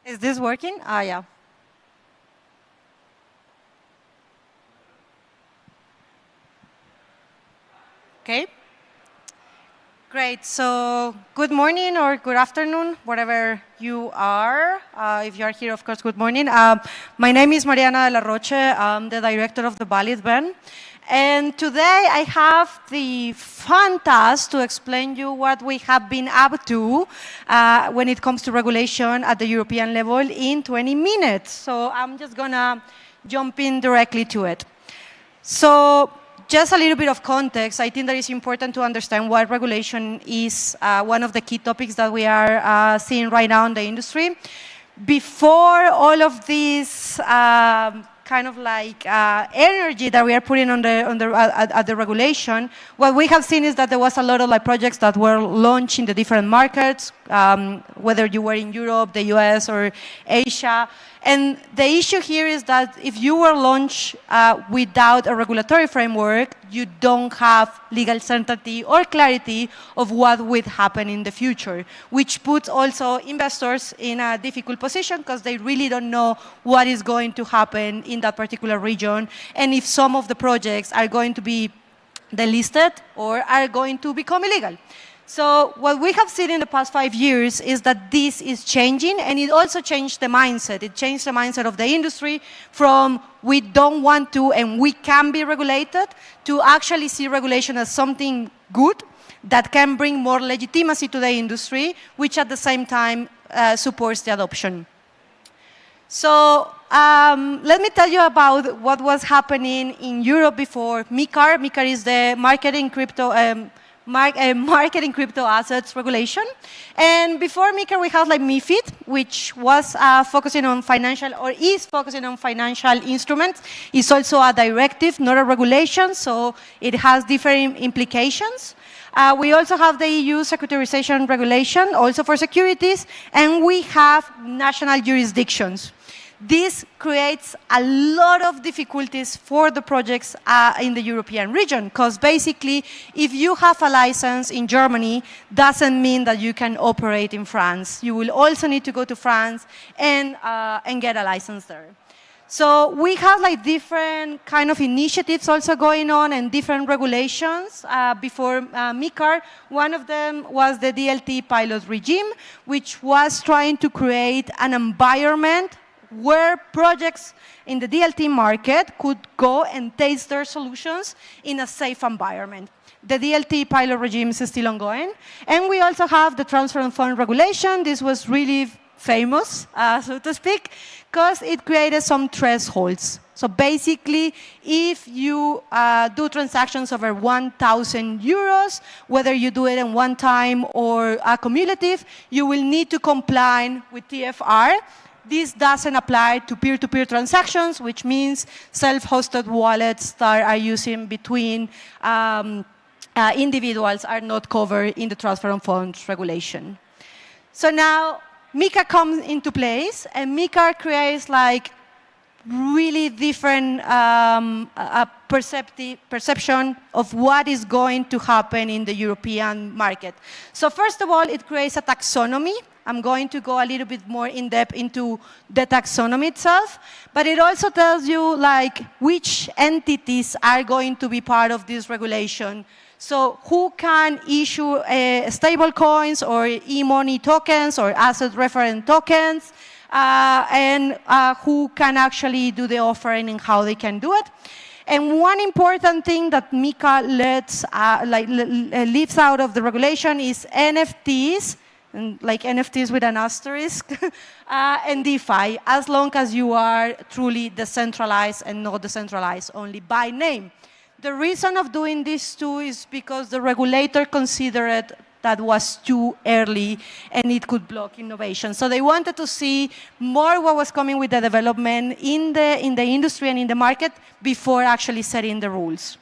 Is this working? Ah, yeah. Okay. Great. So good morning or good afternoon, wherever you are. If you are here, of course, good morning. My name is Mariana de la Roche. I'm the director of the Valid Band. And today I have the fun task to explain you what we have been up to when it comes to regulation at the European level in 20 minutes. So I'm just going to jump in directly to it. So just a little bit of context, I think that it's important to understand why regulation is one of the key topics that we are seeing right now in the industry. Before all of this kind of like energy that we are putting on the regulation, what we have seen is that there was a lot of like projects that were launched in the different markets, whether you were in Europe, the US, or Asia. And the issue here is that if you were launched without a regulatory framework, you don't have legal certainty or clarity of what would happen in the future, which puts also investors in a difficult position because they really don't know what is going to happen in that particular region and if some of the projects are going to be delisted or are going to become illegal. So what we have seen in the past 5 years is that this is changing, and it also changed the mindset. It changed the mindset of the industry from we don't want to and we can be regulated to actually see regulation as something good that can bring more legitimacy to the industry, which at the same time supports the adoption. So let me tell you about what was happening in Europe before MiCA. MiCA is the marketing crypto assets regulation. And before MiCA, we had like MiFID, which was focusing on financial, or is focusing on financial instruments. It's also a directive, not a regulation, so it has different implications. We also have the EU securitization regulation, also for securities, and we have national jurisdictions. This creates a lot of difficulties for the projects in the European region, because basically, if you have a license in Germany, doesn't mean that you can operate in France. You will also need to go to France and get a license there. So we have like different kind of initiatives also going on and different regulations before MiCA. One of them was the DLT pilot regime, which was trying to create an environment where projects in the DLT market could go and test their solutions in a safe environment. The DLT pilot regime is still ongoing. And we also have the transfer and fund regulation. This was really famous, so to speak, because it created some thresholds. So basically, if you do transactions over 1,000 euros, whether you do it in one time or cumulative, you will need to comply with TFR. This doesn't apply to peer-to-peer transactions, which means self-hosted wallets that are using between individuals are not covered in the transfer of funds regulation. So now MiCA comes into place, and MiCA creates like really different perception of what is going to happen in the European market. So first of all, it creates a taxonomy. I'm going to go a little bit more in depth into the taxonomy itself, but it also tells you like which entities are going to be part of this regulation. So who can issue stable coins or e-money tokens or asset reference tokens, and who can actually do the offering and how they can do it. And one important thing that MiCA leaves out of the regulation is NFTs, like NFTs with an asterisk, and DeFi, as long as you are truly decentralized and not decentralized only by name. The reason of doing this too is because the regulator considered that was too early and it could block innovation. So they wanted to see more what was coming with the development in the industry and in the market before actually setting the rules.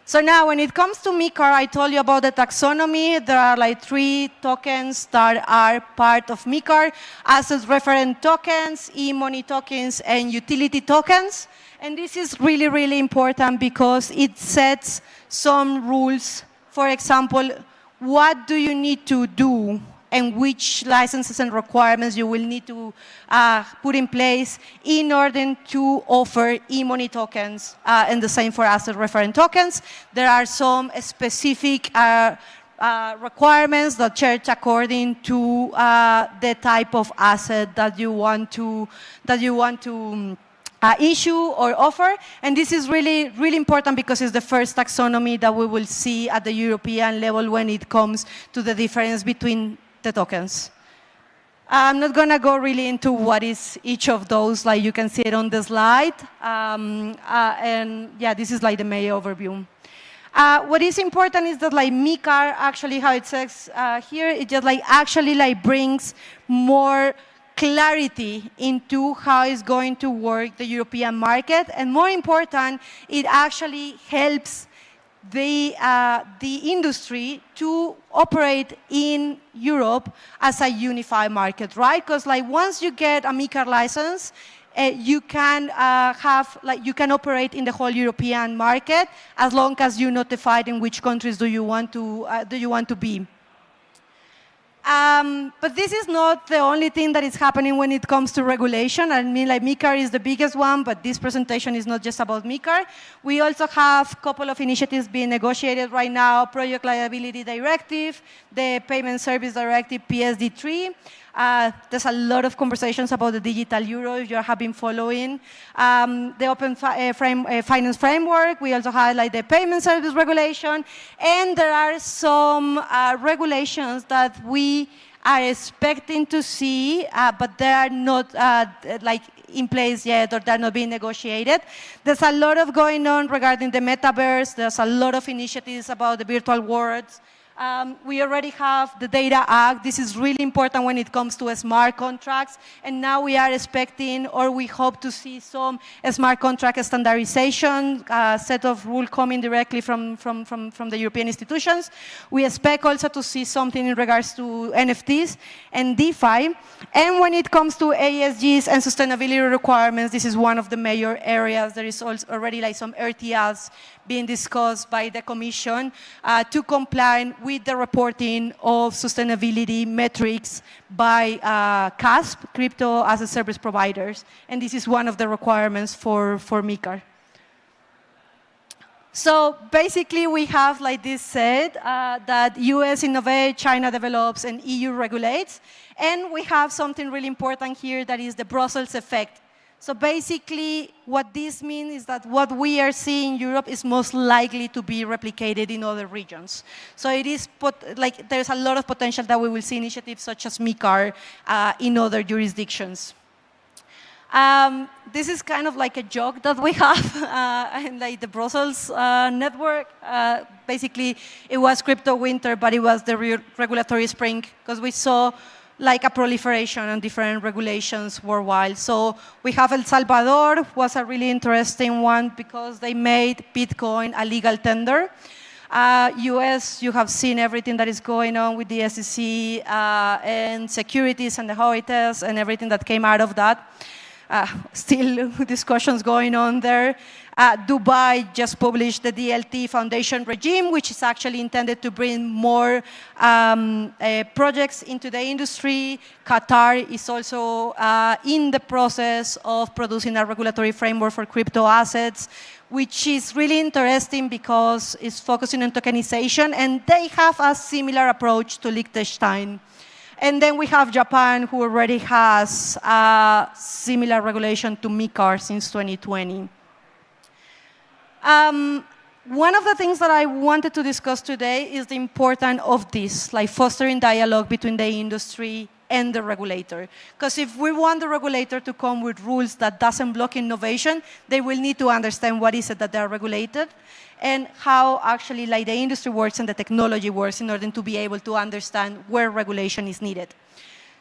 So now when it comes to MiCA, I told you about the taxonomy. There are like 3 tokens that are part of MiCA: asset reference tokens, e-money tokens, and utility tokens. And this is really, really important because it sets some rules. For example, what do you need to do and which licenses and requirements you will need to put in place in order to offer e-money tokens, and the same for asset referent tokens. There are some specific requirements that change according to the type of asset that you want to issue or offer. And this is really, really important because it's the first taxonomy that we will see at the European level when it comes to the difference between the tokens. I'm not going to go really into what is each of those, like you can see it on the slide. And yeah, this is like the main overview. What is important is that like MiCA, actually how it says here, it just like actually like brings more clarity into how it's going to work the European market, and more important, it actually helps the industry to operate in Europe as a unified market, right? Because like once you get a MiCA license, you can you can operate in the whole European market as long as you notified in which countries do you want to be. But this is not the only thing that is happening when it comes to regulation. I mean, like MiCA is the biggest one, but this presentation is not just about MiCA. We also have a couple of initiatives being negotiated right now: Project Liability Directive, the Payment Service Directive, PSD3. There's a lot of conversations about the digital euro, if you have been following. The Open Finance Framework, we also have like the Payment Service Regulation, and there are some regulations that we are expecting to see, but they are not like in place yet, or they're not being negotiated. There's a lot of going on regarding the metaverse. There's a lot of initiatives about the virtual worlds. We already have the Data Act. This is really important when it comes to smart contracts. And now we are expecting, or we hope to see some smart contract standardization set of rules coming directly from the European institutions. We expect also to see something in regards to NFTs and DeFi. And when it comes to ASGs and sustainability requirements, this is one of the major areas. There is also already like some RTLs being discussed by the Commission to comply with the reporting of sustainability metrics by CASP, crypto as a service providers. And this is one of the requirements for MiCA. So basically, we have like this said, that US innovates, China develops, and EU regulates. And we have something really important here that is the Brussels effect. So basically, what this means is that what we are seeing in Europe is most likely to be replicated in other regions. So it is like there's a lot of potential that we will see initiatives such as MiCA in other jurisdictions. This is kind of like a joke that we have, and like the Brussels network. Basically, it was crypto winter, but it was the regulatory spring, because we saw like a proliferation on different regulations worldwide. So we have El Salvador, was a really interesting one because they made Bitcoin a legal tender. US, you have seen everything that is going on with the SEC and securities and the HOITES and everything that came out of that. Still discussions going on there. Dubai just published the DLT Foundation regime, which is actually intended to bring more projects into the industry. Qatar is also in the process of producing a regulatory framework for crypto assets, which is really interesting because it's focusing on tokenization, and they have a similar approach to Liechtenstein. And then we have Japan, who already has a similar regulation to MiCA since 2020. One of the things that I wanted to discuss today is the importance of this, like fostering dialogue between the industry and the regulator. Because if we want the regulator to come with rules that doesn't block innovation, they will need to understand what is it that they are regulated and how actually like the industry works and the technology works in order to be able to understand where regulation is needed.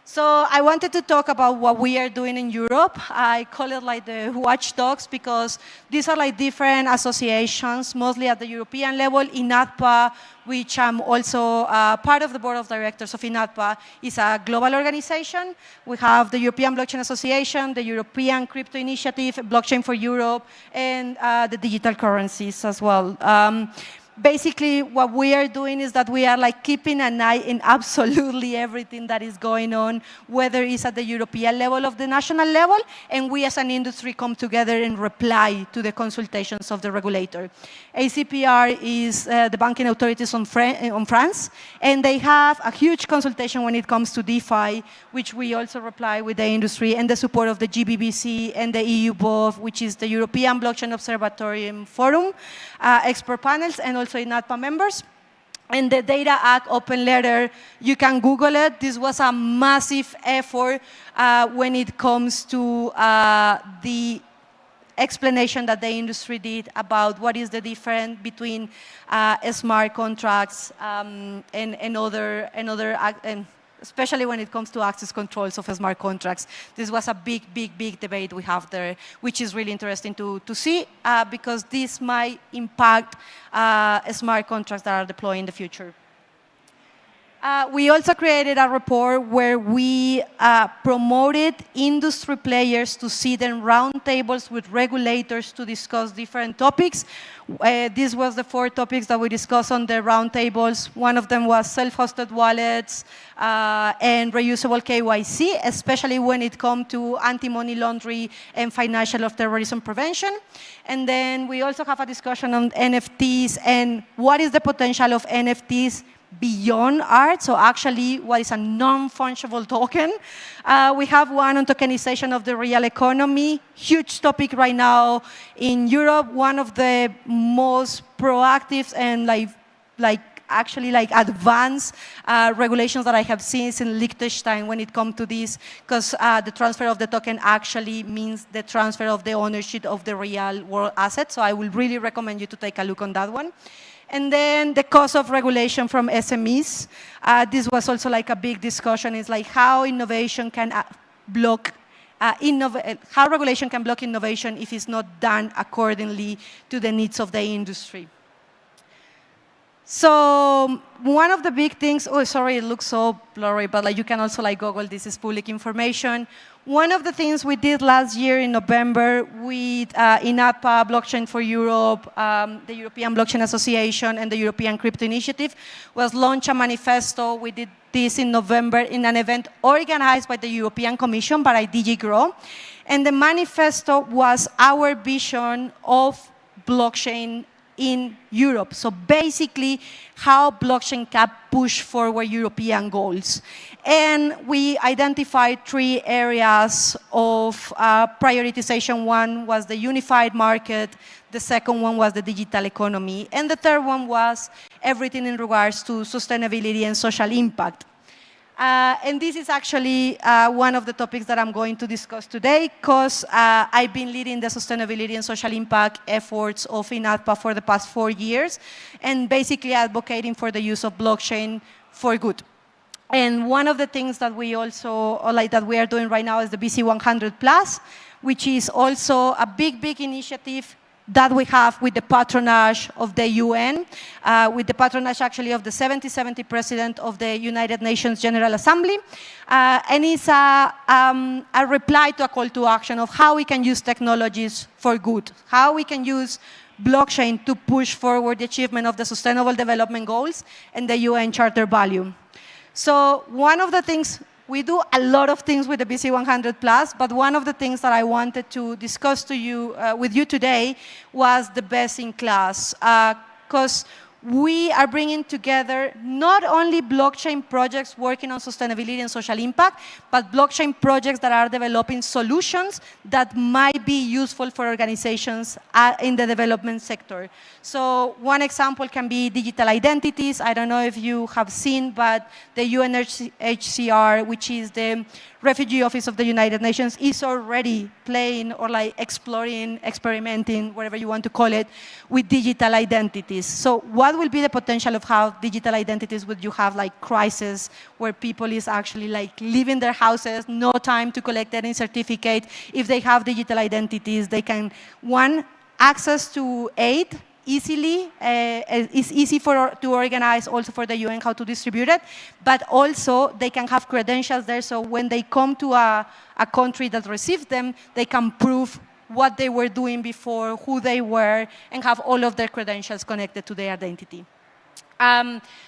So I wanted to talk about what we are doing in Europe. I call it like the watchdogs because these are like different associations, mostly at the European level. INATPA, which I'm also part of the board of directors of INATPA, is a global organization. We have the European Blockchain Association, the European Crypto Initiative, Blockchain for Europe, and the digital currencies as well. basically what we are doing is that we are like keeping an eye in absolutely everything that is going on, whether it's at the European level or the national level, and we as an industry come together and reply to the consultations of the regulator. ACPR is the banking authorities on France, and they have a huge consultation when it comes to DeFi, which we also reply with the industry, and the support of the GBBC and the EU BOV, which is the European Blockchain Observatory Forum, expert panels, and also INATPA members. And the Data Act open letter, you can Google it. This was a massive effort when it comes to the explanation that the industry did about what is the difference between smart contracts and other especially when it comes to access controls of smart contracts. This was a big debate we have there, which is really interesting to see because this might impact smart contracts that are deployed in the future. We also created a report where we promoted industry players to sit in roundtables with regulators to discuss different topics. This was the 4 topics that we discussed on the roundtables. One of them was self-hosted wallets and reusable KYC, especially when it comes to anti-money laundering and financial terrorism prevention. And then we also have a discussion on NFTs and what is the potential of NFTs beyond art, so actually what is a non-fungible token. We have one on tokenization of the real economy, huge topic right now in Europe, one of the most proactive and actually advanced regulations that I have seen is in Liechtenstein when it comes to this, because the transfer of the token actually means the transfer of the ownership of the real world asset, so I will really recommend you to take a look on that one. And then the cost of regulation from SMEs. This was also like a big discussion. It's like how innovation can block, how regulation can block innovation if it's not done accordingly to the needs of the industry. So one of the big things, oh, sorry, it looks so blurry, but you can also Google, this is public information. One of the things we did last year in November with INATPA, Blockchain for Europe, the European Blockchain Association, and the European Crypto Initiative was launch a manifesto. We did this in November in an event organized by the European Commission, by DG Grow. And the manifesto was our vision of blockchain in Europe. So basically, how blockchain can push forward European goals. And we identified 3 areas of prioritization. One was the unified market, the second one was the digital economy, and the third one was everything in regards to sustainability and social impact. And this is actually one of the topics that I'm going to discuss today, because I've been leading the sustainability and social impact efforts of INATPA for the past 4 years, and basically advocating for the use of blockchain for good. And one of the things that we also, that we are doing right now is the BC100+, which is also a big initiative that we have with the patronage of the UN, with the patronage actually of the 70 President of the United Nations General Assembly. And it's a reply to a call to action of how we can use technologies for good, how we can use blockchain to push forward the achievement of the Sustainable Development Goals and the UN Charter value. So one of the things, we do a lot of things with the BC100+, but one of the things that I wanted to discuss with you today was the best in class, because we are bringing together not only blockchain projects working on sustainability and social impact, but blockchain projects that are developing solutions that might be useful for organizations in the development sector. So one example can be digital identities. I don't know if you have seen, but the UNHCR, which is the Refugee Office of the United Nations, is already playing or exploring, experimenting, whatever you want to call it, with digital identities. So what will be the potential of how digital identities would you have crisis where people is actually leaving their houses, no time to collect any certificate. If they have digital identities, they can, one, access to aid easily. It's easy to organize also for the UN how to distribute it, but also they can have credentials there, so when they come to a country that receives them, they can prove what they were doing before, who they were, and have all of their credentials connected to their identity.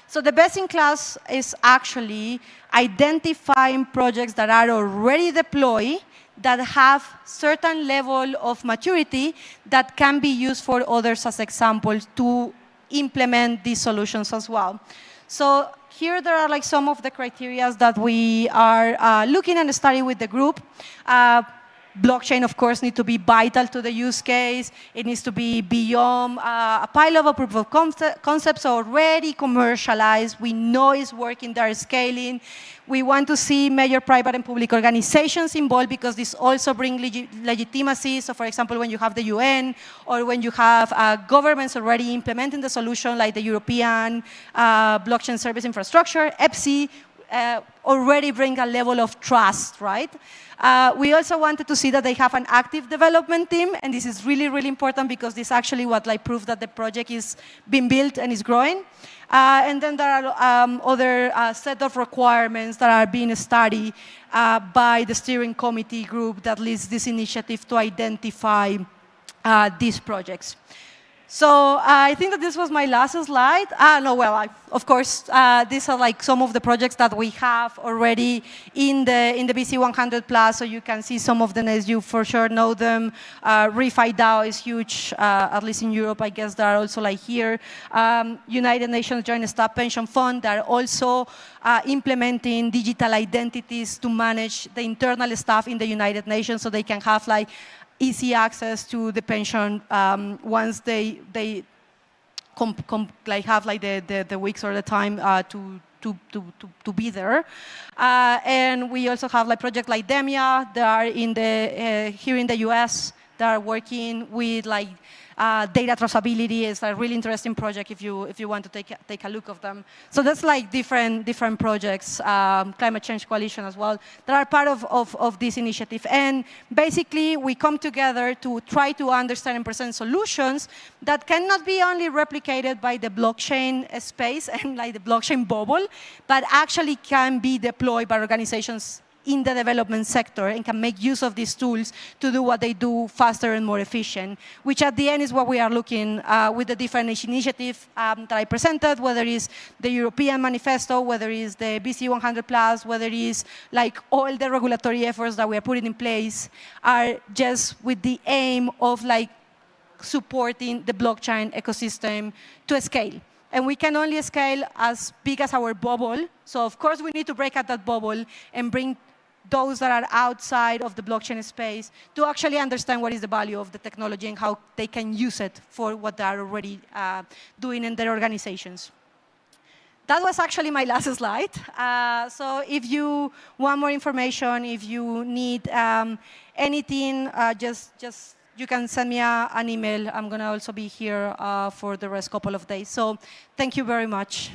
So the best in class is actually identifying projects that are already deployed that have certain level of maturity that can be used for others as examples to implement these solutions as well. So here there are like some of the criteria that we are looking and studying with the group. Blockchain, of course, needs to be vital to the use case. It needs to be beyond a pilot of proof of concepts already commercialized. We know it's working, they're scaling. We want to see major private and public organizations involved because this also brings legitimacy. So for example, when you have the UN or when you have governments already implementing the solution like the European Blockchain Service Infrastructure, EPSI, already bring a level of trust, right? We also wanted to see that they have an active development team, and this is really, really important because this is actually what like proves that the project is being built and is growing. And then there are other set of requirements that are being studied by the steering committee group that leads this initiative to identify these projects. So I think that this was my last slide. No, well, of course, these are like some of the projects that we have already in the BC100 Plus, so you can see some of them as you for sure know them. ReFi DAO is huge, at least in Europe, I guess they are also like here. United Nations Joint Staff Pension Fund, they are also implementing digital identities to manage the internal staff in the United Nations so they can have like easy access to the pension once they like have like the weeks or the time to be there. And we also have like projects like Demia. They are in the here in the US. They are working with like data traceability. Is a really interesting project if you want to take a look of them. So that's like different projects, Climate Change Coalition as well, that are part of this initiative. And basically, we come together to try to understand and present solutions that cannot be only replicated by the blockchain space and like the blockchain bubble, but actually can be deployed by organizations in the development sector and can make use of these tools to do what they do faster and more efficient, which at the end is what we are looking with the different initiatives that I presented, whether it's the European Manifesto, whether it's the BC100 Plus, whether it's like all the regulatory efforts that we are putting in place are just with the aim of like supporting the blockchain ecosystem to scale. And we can only scale as big as our bubble. So of course we need to break out that bubble and bring those that are outside of the blockchain space to actually understand what is the value of the technology and how they can use it for what they are already doing in their organizations. That was actually my last slide. So if you want more information, if you need anything, just you can send me an email. I'm going to also be here for the rest couple of days. So thank you very much.